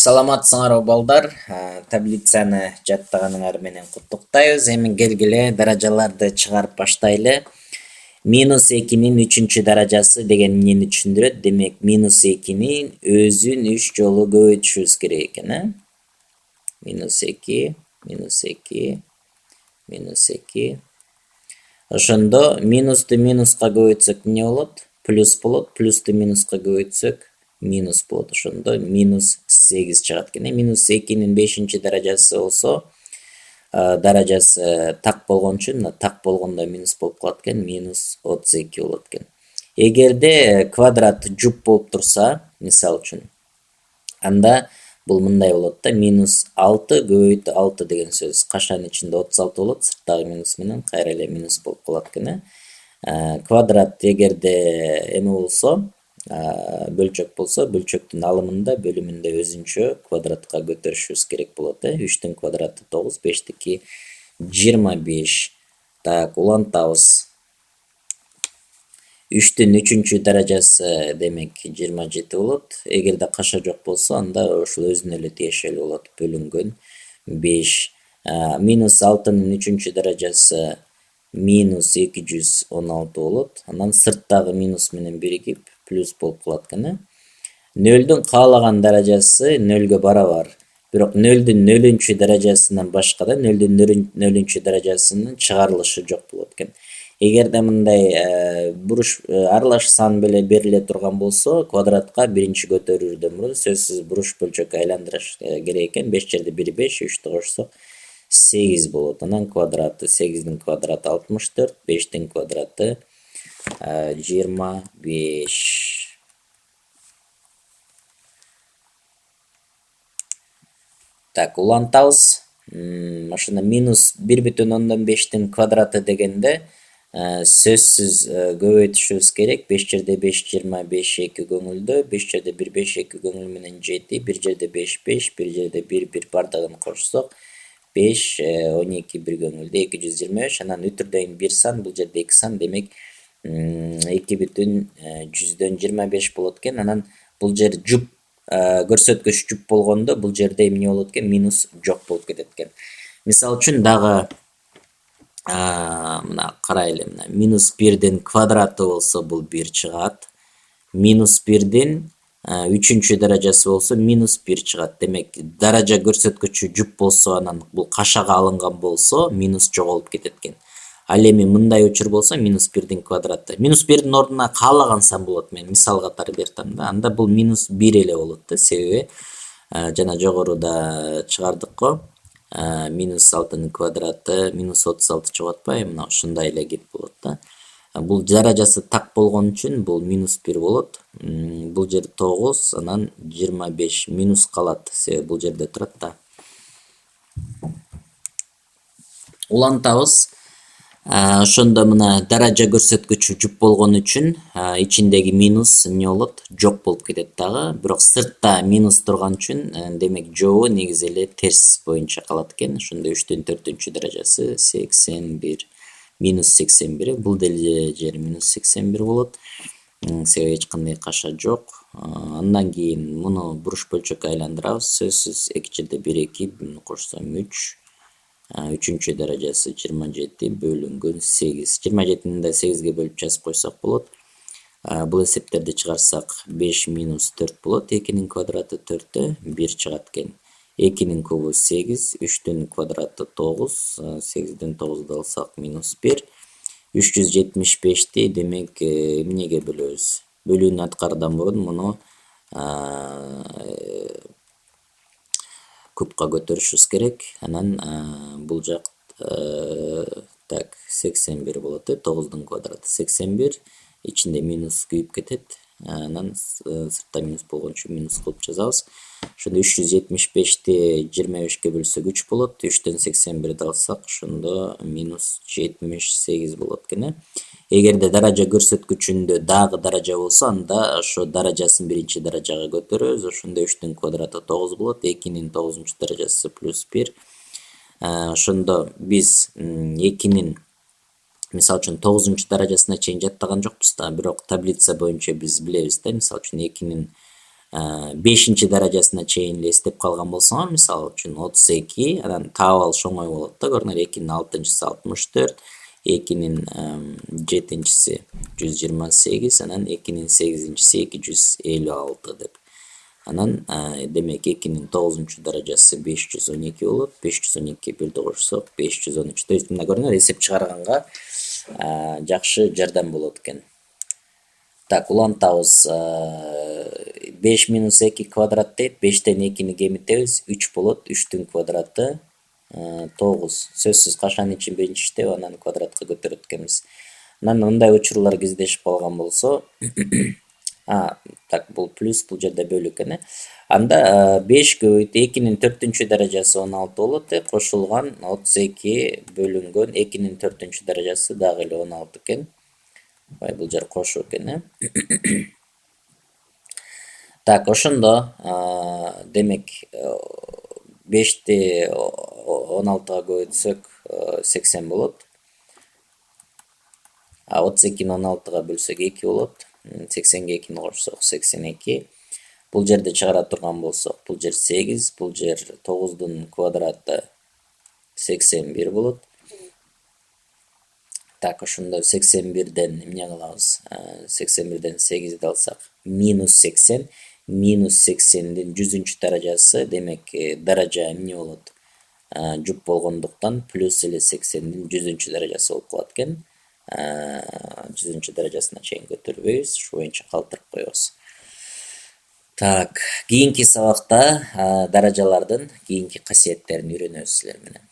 Саламатсыңарбы балдар? Таблицаны жаттаганыңар менен куттуктайбыз. Эми келгиле даражаларды чыгарып баштайлы. Минус 2-нин 3-чү даражасы деген эмнени түшүндүрөт? Демек, минус 2-нин өзүн 3 жолу көбөйтүшүбүз керек экен, Минус 2, минус 2, минус 2. Ошондо минусту минуска көбөйтсөк эмне болот? Плюс болот. Плюсту минуска көбөйтсөк минус болот. Ошондо минус 8 чыгат экен. Минус 2-нин 5-чи даражасы болсо, даражасы так болгон үчүн так болгондо минус болуп калат экен, минус 32 болот экен. Эгерде квадрат жуп болуп турса, мисалы үчүн, анда бул мындай болот да, минус 6 көбөйтү 6 деген сөз. Кашанын ичинде 36 болот, сырттагы минус менен кайра эле минус болуп калат экен. Квадрат эгерде эме болсо, бөлчөк болсо, бөлчөктүн алымында, бөлүмүндө өзүнчө квадратка көтөрүшүбүз керек болот. 3-түн квадраты 9, 5-тики 25. Так, улантабыз. 3-түн 3-чү даражасы демек 27 болот. Эгерде каша жок болсо, анда ошол өзүнө эле тиешелүү болот, бөлүнгөн 5. Минус 6-нын 3-чү даражасы минус 216 болот. Анан сырттагы минус менен биригип плюс болуп калат экен. 0-дун каалаган даражасы 0-гө барабар. Бирок 0-дун 0-чү даражасынан башка да 0-дун 0-чү даражасынын чыгарылышы жок болот экен. Эгерде мындай буруш аралаш сан бериле турган болсо, квадратка биринчи көтөрүүрдөн мурун сөзсүз буруш бөлчөккө айландырыш керек экен. 5 жерде 1 5, 3-тү кошсок 8 болот. Анан квадраты 8-дин квадраты 64, 5-тин квадраты 25. Так, улантабыз. Ошондо минус 1,5-тин квадраты дегенде сөзсүз көбөйтүшүбүз керек. 5 жерде 5 25 2 көңүлдө, 5 жерде 1 5 2 көңүл менен 7, 1 жерде 5 5, 1 жерде 1 1 бардыгын кошсок 5 12 1 көңүлдө 225. Анан өтүрдөн 1 сан, бул жерде 2 сан, демек 2,125 болот экен. Анан бул жер жуп көрсөткүч жуп болгондо бул жерде эмне болот экен? Минус жок болуп кетет экен. Мисалы үчүн дагы мына карайлы, мына минус 1-дин квадраты болсо бул 1 чыгат. Минус 1-дин 3-чү даражасы болсо минус 1 чыгат. Демек, даража көрсөткүчү жуп болсо, анан бул кашага алынган болсо, минус жоголуп кетет экен. Ал эми мындай учур болсо, минус 1-дин квадраты. Минус 1-дин ордуна каалаган сан болот, мен мисал катары бертам да. Анда бул минус 1 эле болот да, себеби жана жогоруда чыгардык го. Минус 6-нын квадраты минус 36 чыгып атпайбы? Мына ушундай эле кеп болот да. Бул даражасы так болгон үчүн бул минус 1 болот. Бул жер 9, анан 25 минус калат, себеби бул жерде турат да. Улантабыз. Ошондо мына даража көрсөткүчү жуп болгон үчүн ичиндеги минус эмне болот? Жок болуп кетет дагы. Бирок сыртта минус турган үчүн, демек жообу негизи эле терс боюнча калат экен. Ошондо 3-түн 4-чү даражасы 81. Минус 81. Бул деле жер минус 81 болот. Себеби эч кандай каша жок. Андан кийин муну буруш бөлчөккө айландырабыз. Сөзсүз 2 жерде 1 2, буну кошсом 3. 3-чү даражасы 27 бөлүнгөн 8. 27-ни да 8-ге бөлүп жазып койсок болот. Бул эсептерди чыгарсак 5 минус 4 болот. 2-нин квадраты 4, 1 чыгат экен. 2-нин кубу 8, 3-түн квадраты 9, 8-ден 9-ду алсак минус 1. 375-ти демек эмнеге бөлөбүз? Бөлүүнү аткаруудан мурун муну кубка көтөрүшүбүз керек. Анан бул жак так 81 болот. 9-дун квадраты 81, ичинде минус күйүп кетет. Анан сыртта минус болгон үчүн минус кылып жазабыз. Ошондо 375-ти 25-ке бөлсөк 3 болот. 3-төн 81-ди алсак, ошондо минус 78 болот экен. Эгерде даража көрсөткүчүндө дагы даража болсо, анда ошо даражасын биринчи даражага көтөрөбүз. Ошондо 3-түн квадраты 9 болот. 2-нин 9-чу даражасы плюс 1. Ошондо биз 2-нин мисалы үчүн 9-чу даражасына чейин жаттаган жокпуз да, бирок таблица боюнча биз билебиз да, мисалы үчүн 2-нин бешинчи даражасына чейин эле эстеп калган болсоңор, мисалы үчүн 32, анан табыл оңой болот да. Көрүңөр, 2-нин 6-чысы 64, 2-нин 7-чиси 128, анан 2-нин 8-чиси 256 деп. Анан демек 2-нин 9-чу даражасы 512 болот. 512 бирди кошсок 513. То есть мына көрүңөр, эсеп чыгарганга жакшы жардам болот экен. Так, улантабыз. 5 минус 2 квадрат дейт. 5тен 2-ни кемитебиз. 3 болот. 3-түн квадраты 9. Сөзсүз кашан ичин биринчи иштеп, анан квадратка көтөрөт экенбиз. Анан мындай учурлар кездешип калган болсо, так, бул плюс, бул жерде бөлүү экен. Анда 5 көбөйт 2-нин 4-чү даражасы 16 болот. Кошулган 32 бөлүнгөн 2-нин 4-чү даражасы дагы эле 16 экен. Бул жер кошуу экен. Так, ошондо демек 5ти 16-га көбөйтсөк 80 болот. 32-ни 16-га бөлсөк 2 болот. 80-ге 2-ни кошсок 82. Бул жерде чыгара турган болсок, бул жер 8, бул жер 9-дун квадраты 81 болот. Так, ошондо 81-ден эмне кылабыз? 81-ден 8-ди алсак, минус 80. Минус 80-дин 100-чү даражасы, демек даража эмне болот? Жуп болгондуктан плюс эле 80-дин 100-чү даражасы болуп калат экен. 100-чү даражасына чейин көтөрбөйбүз, ушу боюнча калтырып коебуз. Так, кийинки сабакта даражалардын кийинки касиеттерин үйрөнөбүз силер менен.